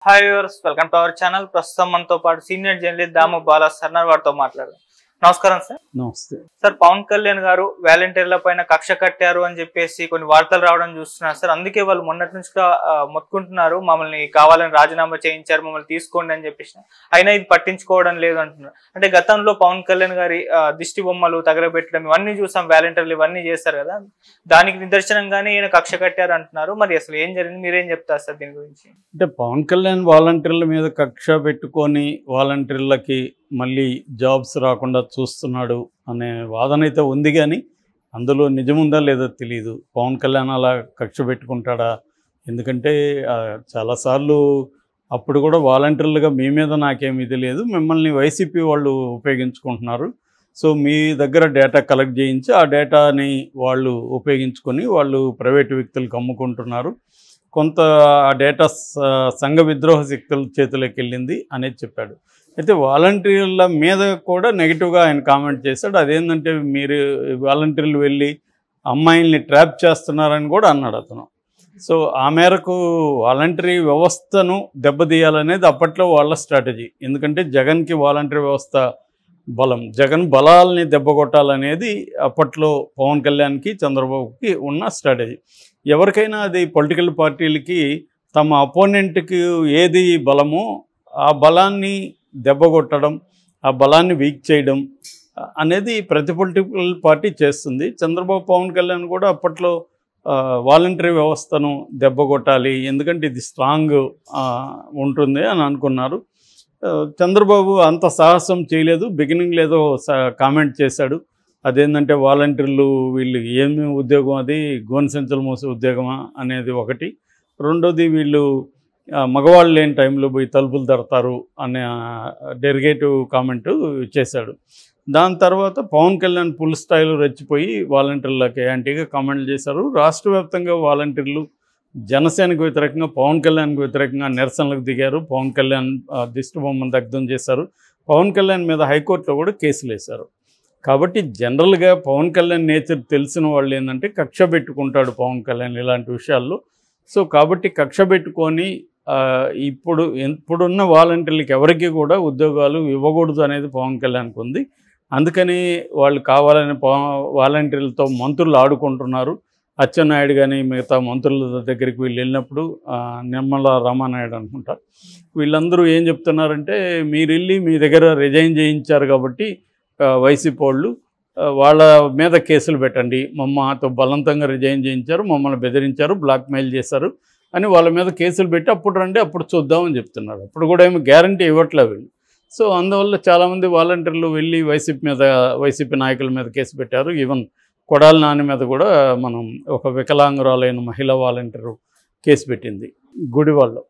Hi viewers, welcome to our channel. ప్రస్తుతం మనతో పాటు సీనియర్ జర్నలిస్ట్ దాము బాలా సర్నార్ వారితో మాట్లాడదాం. నమస్కారం సార్. నమస్తే సార్, పవన్ కళ్యాణ్ గారు వాలంటీర్ల పైన కక్ష కట్టారు అని చెప్పేసి కొన్ని వార్తలు రావడం చూస్తున్నారు సార్. అందుకే వాళ్ళు మొన్నటి నుంచి మొత్తుకుంటున్నారు, మమ్మల్ని కావాలని రాజీనామా చేయించారు, మమ్మల్ని తీసుకోండి అని చెప్పేసి. అయినా ఇది పట్టించుకోవడం లేదు అంటున్నారు. అంటే గతంలో పవన్ కళ్యాణ్ గారి దిష్టి బొమ్మలు తగలబెట్టడం ఇవన్నీ చూసాం, వాలంటీర్లు ఇవన్నీ చేస్తారు కదా, దానికి నిదర్శనంగానే ఈయన కక్ష కట్టారు అంటున్నారు. మరి అసలు ఏం జరిగింది, మీరేం చెప్తారు సార్ దీని గురించి? అంటే పవన్ కళ్యాణ్ వాలంటీర్ల మీద కక్ష పెట్టుకొని వాలంటీర్లకి మళ్ళీ జాబ్స్ రాకుండా చూస్తున్నాడు అనే వాదన అయితే ఉంది, కానీ అందులో నిజముందా లేదో తెలియదు. పవన్ కళ్యాణ్ అలా కక్ష పెట్టుకుంటాడా? ఎందుకంటే చాలాసార్లు అప్పుడు కూడా వాలంటీర్లుగా మీ మీద నాకేమి ఇది లేదు, మిమ్మల్ని వైసీపీ వాళ్ళు ఉపయోగించుకుంటున్నారు, సో మీ దగ్గర డేటా కలెక్ట్ చేయించి ఆ డేటాని వాళ్ళు ఉపయోగించుకొని వాళ్ళు ప్రైవేటు వ్యక్తులకు అమ్ముకుంటున్నారు, కొంత ఆ డేటా సంఘ విద్రోహ శక్తుల చేతులకు వెళ్ళింది అనేది చెప్పాడు. అయితే వాలంటీర్ల మీద కూడా నెగిటివ్గా ఆయన కామెంట్ చేశాడు. అదేంటంటే మీరు వాలంటీర్లు వెళ్ళి అమ్మాయిల్ని ట్రాప్ చేస్తున్నారని కూడా అన్నాడు అతను. సో ఆ మేరకు వాలంటరీ వ్యవస్థను దెబ్బతీయాలనేది అప్పట్లో వాళ్ళ స్ట్రాటజీ. ఎందుకంటే జగన్కి వాలంటరీ వ్యవస్థ బలం, జగన్ బలాల్ని దెబ్బకొట్టాలనేది అప్పట్లో పవన్ కళ్యాణ్కి చంద్రబాబుకి ఉన్న స్ట్రాటజీ. ఎవరికైనా అది పొలిటికల్ పార్టీలకి తమ అపోనెంట్కి ఏది బలమో ఆ బలాన్ని దెబ్బకొట్టడం, ఆ బలాన్ని వీక్ చేయడం అనేది ప్రతి పొలిటికల్ పార్టీ చేస్తుంది. చంద్రబాబు పవన్ కళ్యాణ్ కూడా అప్పట్లో వాలంటరీ వ్యవస్థను దెబ్బకొట్టాలి, ఎందుకంటే ఇది స్ట్రాంగ్ ఉంటుంది అని అనుకున్నారు. చంద్రబాబు అంత సాహసం చేయలేదు. బిగినింగ్లో ఏదో కామెంట్ చేశాడు, అదేంటంటే వాలంటీర్లు వీళ్ళు ఏమి ఉద్యోగం, అది గోనె సంచులు మోసే ఉద్యోగమా అనేది ఒకటి. రెండోది వీళ్ళు మగవాళ్ళు లేని టైంలో పోయి తలుపులు తడతారు అనే డెరిగేటివ్ కామెంటు చేశాడు. దాని తర్వాత పవన్ కళ్యాణ్ ఫుల్ స్థాయిలో రెచ్చిపోయి వాలంటీర్లకి యాంటీగా కామెంట్లు చేశారు. రాష్ట్ర వ్యాప్తంగా వాలంటీర్లు జనసేనకు వ్యతిరేకంగా, పవన్ కళ్యాణ్కి వ్యతిరేకంగా నిరసనలకు దిగారు. పవన్ కళ్యాణ్ దిష్టి బొమ్మను దగ్ధం చేశారు. పవన్ కళ్యాణ్ మీద హైకోర్టులో కూడా కేసులు వేశారు. కాబట్టి జనరల్గా పవన్ కళ్యాణ్ నేచర్ తెలిసిన వాళ్ళు ఏంటంటే కక్ష పెట్టుకుంటాడు పవన్ కళ్యాణ్ ఇలాంటి విషయాల్లో. సో కాబట్టి కక్ష పెట్టుకొని ఇప్పుడున్న వాలంటీర్లకి ఎవరికి కూడా ఉద్యోగాలు ఇవ్వకూడదు అనేది పవన్ కళ్యాణ్కి ఉంది. అందుకని వాళ్ళు కావాలని వాలంటీర్లతో మంత్రులు ఆడుకుంటున్నారు. అచ్చెన్నాయుడు కానీ మిగతా మంత్రుల దగ్గరికి వీళ్ళు వెళ్ళినప్పుడు, నిమ్మల రామానాయుడు అనుకుంటా, వీళ్ళందరూ ఏం చెప్తున్నారంటే మీరు వెళ్ళి మీ దగ్గర రిజైన్ చేయించారు కాబట్టి వైసీపీ వాళ్ళు వాళ్ళ మీద కేసులు పెట్టండి, మాతో బలవంతంగా రిజైన్ చేయించారు, మమ్మల్ని బెదిరించారు, బ్లాక్మెయిల్ చేశారు అని వాళ్ళ మీద కేసులు పెట్టి అప్పుడు రండి అప్పుడు చూద్దామని చెప్తున్నారు. అప్పుడు కూడా ఏమి గ్యారంటీ ఇవ్వట్లే వీళ్ళు. సో అందువల్ల చాలామంది వాలంటీర్లు వెళ్ళి వైసీపీ నాయకుల మీద కేసు పెట్టారు. ఈవెన్ కొడాలి నాని మీద కూడా మనం ఒక వికలాంగురాలైన మహిళా వాలంటీరు కేసు పెట్టింది గుడివాడలో.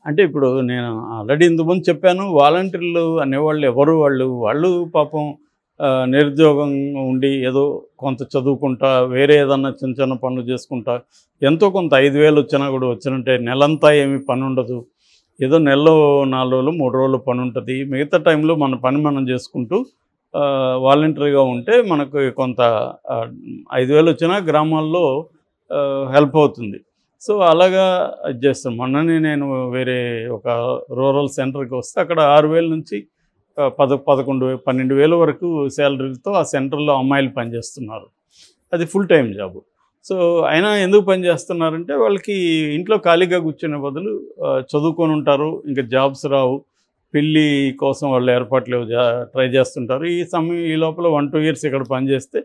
అంటే ఇప్పుడు నేను ఆల్రెడీ ఇంతకుముందు చెప్పాను, వాలంటీర్లు అనేవాళ్ళు ఎవరు, వాళ్ళు పాపం నిరుద్యోగం ఉండి ఏదో కొంత చదువుకుంటా వేరే ఏదన్నా చిన్న చిన్న పనులు చేసుకుంటా ఎంతో కొంత 5,000 వచ్చినా కూడా వచ్చినట్టే నెలంతా ఏమీ పని ఉండదు, ఏదో నెలలో 4 రోజులు 3 రోజులు పని ఉంటుంది, మిగతా టైంలో మన పని మనం చేసుకుంటూ వాలంటరీగా ఉంటే మనకు కొంత 5,000 వచ్చినా గ్రామాల్లో హెల్ప్ అవుతుంది. సో అలాగా ఇది చేస్తాం. మొన్ననే నేను వేరే ఒక రూరల్ సెంటర్కి వస్తే అక్కడ 6,000 నుంచి 12,000 వరకు శాలరీలతో ఆ సెంటర్లో అమ్మాయిలు పనిచేస్తున్నారు. అది ఫుల్ టైం జాబు. సో అయినా ఎందుకు పనిచేస్తున్నారంటే వాళ్ళకి ఇంట్లో ఖాళీగా కూర్చునే బదులు చదువుకొని ఉంటారు, ఇంకా జాబ్స్ రావు, పెళ్ళి కోసం వాళ్ళు ఏర్పాట్లు ట్రై చేస్తుంటారు. ఈ లోపల 1-2 ఇయర్స్ ఇక్కడ పనిచేస్తే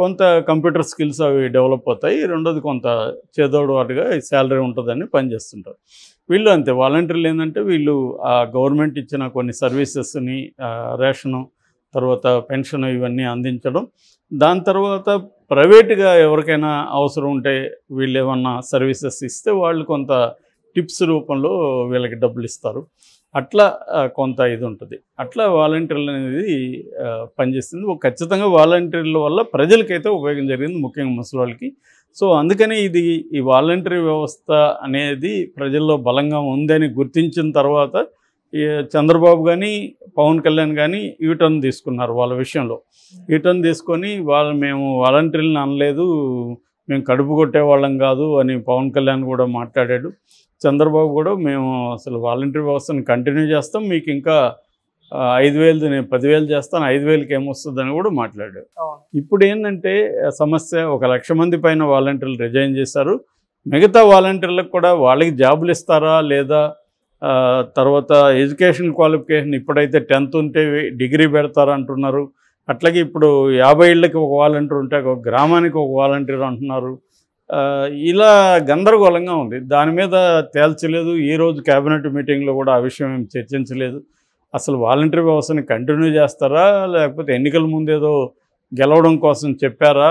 కొంత కంప్యూటర్ స్కిల్స్ అవి డెవలప్ అవుతాయి, రెండోది కొంత చేదోడు వాటిగా శాలరీ ఉంటుందని పనిచేస్తుంటారు. వీళ్ళు అంతే, వాలంటీర్లు ఏంటంటే వీళ్ళు ఆ గవర్నమెంట్ ఇచ్చిన కొన్ని సర్వీసెస్ని, రేషను, తర్వాత పెన్షన్ ఇవన్నీ అందించడం, దాని తర్వాత ప్రైవేటుగా ఎవరికైనా అవసరం ఉంటే వీళ్ళు ఏమన్నా సర్వీసెస్ ఇస్తే వాళ్ళు కొంత టిప్స్ రూపంలో వీళ్ళకి డబ్బులు ఇస్తారు. అట్లా కొంత ఇది ఉంటుంది. అట్లా వాలంటీర్లు అనేది పనిచేస్తుంది. ఖచ్చితంగా వాలంటీర్ల వల్ల ప్రజలకైతే ఉపయోగం జరిగింది, ముఖ్యంగా ముసలి వాళ్ళకి. సో అందుకని ఈ వాలంటరీ వ్యవస్థ అనేది ప్రజల్లో బలంగా ఉందని గుర్తించిన తర్వాత చంద్రబాబు కానీ పవన్ కళ్యాణ్ కానీ యూటర్న్ తీసుకున్నారు వాళ్ళ విషయంలో. యూటర్న్ తీసుకొని మేము వాలంటీర్లను అనలేదు, మేము కడుపు కొట్టేవాళ్ళం కాదు అని పవన్ కళ్యాణ్ కూడా మాట్లాడాడు. చంద్రబాబు కూడా మేము అసలు వాలంటరీ వ్యవస్థను కంటిన్యూ చేస్తాం, మీకు ఇంకా 5,000 నేను 10,000 చేస్తాను, 5,000కి ఏమొస్తుందని కూడా మాట్లాడాడు. ఇప్పుడు ఏంటంటే సమస్య 1,00,000 మంది పైన వాలంటీర్లు రిజైన్ చేశారు. మిగతా వాలంటీర్లకు కూడా వాళ్ళకి జాబులు ఇస్తారా లేదా, తర్వాత ఎడ్యుకేషన్ క్వాలిఫికేషన్ ఇప్పుడైతే 10th ఉంటే డిగ్రీ పెడతారా అంటున్నారు. అట్లాగే ఇప్పుడు 50 ఏళ్ళకి ఒక వాలంటీర్ ఉంటే ఒక గ్రామానికి ఒక వాలంటీర్ అంటున్నారు. ఇలా గందరగోళంగా ఉంది. దాని మీద తేల్చలేదు. ఈరోజు క్యాబినెట్ మీటింగ్లో కూడా ఆ విషయం ఏం చర్చించలేదు. అసలు వాలంటరీ వ్యవస్థని కంటిన్యూ చేస్తారా లేకపోతే ఎన్నికల ముందేదో గెలవడం కోసం చెప్పారా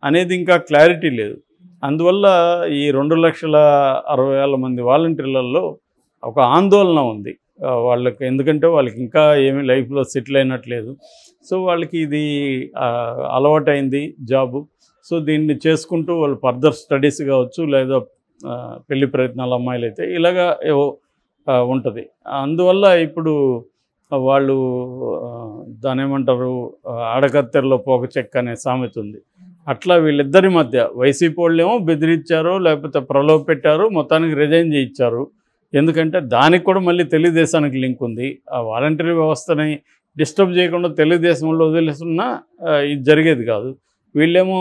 అనేది ఇంకా క్లారిటీ లేదు. అందువల్ల ఈ 2,60,000 మంది వాలంటీర్లలో ఒక ఆందోళన ఉంది వాళ్ళకి. ఎందుకంటే వాళ్ళకి ఇంకా ఏమీ లైఫ్లో సెటిల్ అయినట్లేదు. సో వాళ్ళకి ఇది అలవాటైంది జాబు. సో దీన్ని చేసుకుంటూ వాళ్ళు ఫర్దర్ స్టడీస్ కావచ్చు, లేదా పెళ్లి ప్రయత్నాలు అమ్మాయిలు అయితే ఇలాగా ఏవో ఉంటుంది. అందువల్ల ఇప్పుడు వాళ్ళు దాని ఏమంటారు, ఆడకత్తెరలో పోక చెక్క అనే సామెత ఉంది. అట్లా వీళ్ళిద్దరి మధ్య వైసీపీ వాళ్ళేమో బెదిరించారో లేకపోతే ప్రలోభ పెట్టారు, మొత్తానికి రిజైన్ చేయించారు. ఎందుకంటే దానికి కూడా మళ్ళీ తెలుగుదేశానికి లింక్ ఉంది. ఆ వాలంటరీ వ్యవస్థని డిస్టర్బ్ చేయకుండా తెలుగుదేశంలో వదిలేస్తున్నా ఇది జరిగేది కాదు. వీళ్ళేమో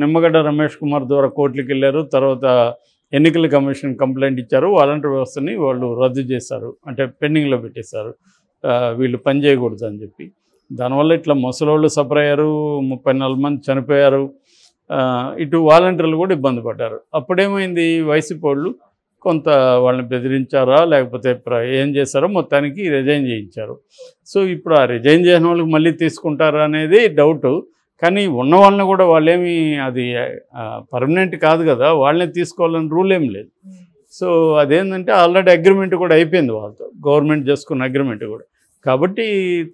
నిమ్మగడ్డ రమేష్ కుమార్ ద్వారా కోర్టులకు వెళ్ళారు, తర్వాత ఎన్నికల కమిషన్ కంప్లైంట్ ఇచ్చారు, వాలంటరీ వ్యవస్థని వాళ్ళు రద్దు చేశారు, అంటే పెండింగ్లో పెట్టేశారు, వీళ్ళు పని చేయకూడదు అని చెప్పి. దానివల్ల ఇట్లా ముసలోళ్ళు సఫర్ అయ్యారు, 34 మంది చనిపోయారు, ఇటు వాలంటీర్లు కూడా ఇబ్బంది పడ్డారు. అప్పుడేమైంది, వైసీపీ వాళ్ళు కొంత వాళ్ళని బెదిరించారా లేకపోతే ఏం చేశారో మొత్తానికి రిజైన్ చేయించారు. సో ఇప్పుడు ఆ రిజైన్ చేసిన వాళ్ళకి మళ్ళీ తీసుకుంటారా అనేది డౌటు. కానీ ఉన్న వాళ్ళని కూడా వాళ్ళేమి అది పర్మనెంట్ కాదు కదా, వాళ్ళని తీసుకోవాలని రూల్ ఏం లేదు. సో అదేంటంటే ఆల్రెడీ అగ్రిమెంట్ కూడా అయిపోయింది వాళ్ళతో, గవర్నమెంట్ చేసుకున్న అగ్రిమెంట్ కూడా. కాబట్టి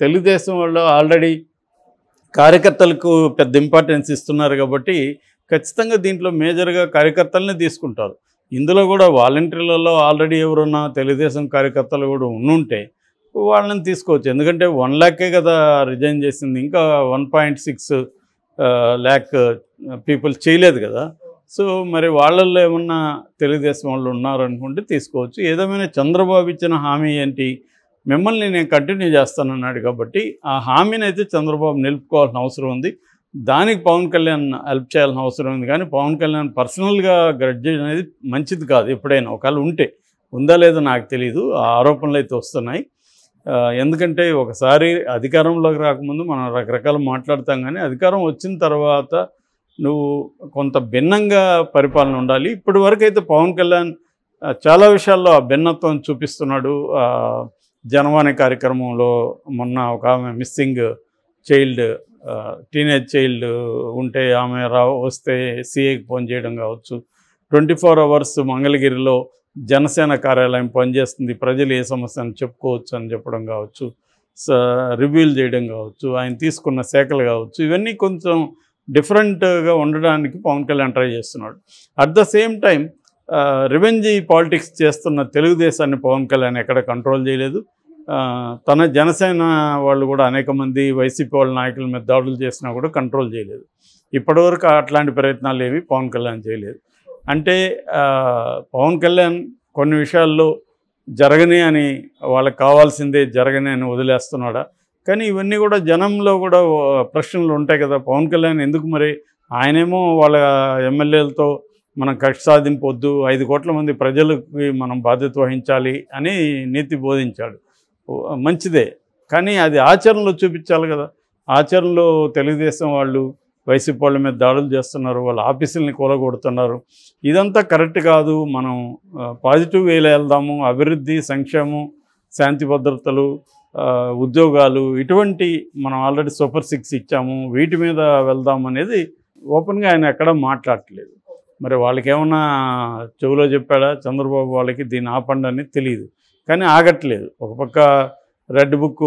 తెలుగుదేశం వాళ్ళు ఆల్రెడీ కార్యకర్తలకు పెద్ద ఇంపార్టెన్స్ ఇస్తున్నారు కాబట్టి ఖచ్చితంగా దీంట్లో మేజర్గా కార్యకర్తలనే తీసుకుంటారు. ఇందులో కూడా వాలంటీర్లలో ఆల్రెడీ ఎవరున్నా తెలుగుదేశం కార్యకర్తలు కూడా ఉండుంటే వాళ్ళని తీసుకోవచ్చు. ఎందుకంటే 1 lakh కదా రిజైన్ చేసింది, ఇంకా 1.6 lakh పీపుల్ చేయలేదు కదా. సో మరి వాళ్ళల్లో ఏమన్నా తెలుగుదేశం వాళ్ళు ఉన్నారనుకుంటే తీసుకోవచ్చు. ఏదేమైనా చంద్రబాబు ఇచ్చిన హామీ ఏంటి, మిమ్మల్ని నేను కంటిన్యూ చేస్తానన్నాడు కాబట్టి ఆ హామీని అయితే చంద్రబాబు నిలుపుకోవాల్సిన అవసరం ఉంది. దానికి పవన్ కళ్యాణ్ హెల్ప్ చేయాల్సిన అవసరం ఉంది. కానీ పవన్ కళ్యాణ్ పర్సనల్గా గ్రడ్జ్ అనేది మంచిది కాదు. ఎప్పుడైనా ఒకవేళ ఉందా లేదో నాకు తెలియదు, ఆ ఆరోపణలు అయితే వస్తున్నాయి. ఎందుకంటే ఒకసారి అధికారంలోకి రాకముందు మనం రకరకాలు మాట్లాడతాం, కానీ అధికారం వచ్చిన తర్వాత నువ్వు కొంత భిన్నంగా పరిపాలన ఉండాలి. ఇప్పటి వరకు అయితే పవన్ కళ్యాణ్ చాలా విషయాల్లో ఆ భిన్నత్వం చూపిస్తున్నాడు. జనవాణి కార్యక్రమంలో మొన్న ఒక ఆమె మిస్సింగ్ చైల్డ్, టీనేజ్ చైల్డ్ ఉంటే ఆమె వస్తే సిఐకి ఫోన్ చేయడం కావచ్చు, 24 hours మంగళగిరిలో జనసేన కార్యాలయం పనిచేస్తుంది, ప్రజలు ఏ సమస్యను చెప్పుకోవచ్చు అని చెప్పడం కావచ్చు, రివ్యూలు చేయడం కావచ్చు, ఆయన తీసుకున్న శాఖలు కావచ్చు, ఇవన్నీ కొంచెం డిఫరెంట్గా ఉండడానికి పవన్ కళ్యాణ్ ట్రై చేస్తున్నాడు. At the same time revenge politics చేస్తున్న తెలుగుదేశాన్ని పవన్ కళ్యాణ్ ఎక్కడ కంట్రోల్ చేయలేదు. తన జనసేన వాళ్ళు కూడా అనేక మంది వైసీపీ వాళ్ళ నాయకుల మీద దాడులు చేసినా కూడా కంట్రోల్ చేయలేదు. ఇప్పటివరకు అట్లాంటి ప్రయత్నాలు ఏవి పవన్ కళ్యాణ్ చేయలేదు. అంటే పవన్ కళ్యాణ్ కొన్ని విషయాల్లో జరగని అని, వాళ్ళకి కావాల్సిందే జరగని అని వదిలేస్తున్నాడా? కానీ ఇవన్నీ కూడా జనంలో కూడా ప్రశ్నలు ఉంటాయి కదా. పవన్ కళ్యాణ్ ఎందుకు మరి, ఆయనేమో వాళ్ళ ఎమ్మెల్యేలతో మనం కక్ష సాధింపు వద్దు, 5 కోట్ల మంది ప్రజలకి మనం బాధ్యత వహించాలి అని నీతి బోధించాడు, మంచిదే. కానీ అది ఆచరణలో చూపించాలి కదా. ఆచరణలో తెలుగుదేశం వాళ్ళు వైసీపీ వాళ్ళ మీద దాడులు చేస్తున్నారు, వాళ్ళ ఆఫీసుల్ని కూలగొడుతున్నారు. ఇదంతా కరెక్ట్ కాదు. మనం పాజిటివ్ వేలో వెళ్దాము, అభివృద్ధి, సంక్షేమం, శాంతి భద్రతలు, ఉద్యోగాలు, ఇటువంటి మనం ఆల్రెడీ సూపర్ 6 ఇచ్చాము, వీటి మీద వెళ్దాం అనేది ఓపెన్గా ఆయన ఎక్కడ మాట్లాడట్లేదు. మరి వాళ్ళకి ఏమన్నా చెవులో చెప్పాడా చంద్రబాబు వాళ్ళకి దీన్ని ఆపండి అని తెలియదు, కానీ ఆగట్లేదు. ఒక పక్క రెడ్ బుక్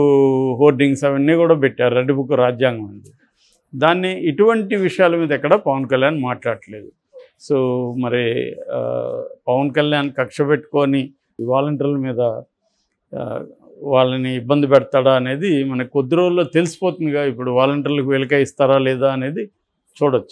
హోర్డింగ్స్ అవన్నీ కూడా పెట్టారు, రెడ్ బుక్ రాజ్యాంగం అంది, దాన్ని ఇటువంటి విషయాల మీద ఎక్కడ పవన్ కళ్యాణ్ మాట్లాడట్లేదు. సో మరి పవన్ కళ్యాణ్ కక్ష పెట్టుకొని వాలంటీర్ల మీద వాళ్ళని ఇబ్బంది పెడతాడా అనేది మనకు కొద్ది రోజుల్లో తెలిసిపోతుందిగా. ఇప్పుడు వాలంటీర్లకు వెలిక ఇస్తారా లేదా అనేది చూడొచ్చు.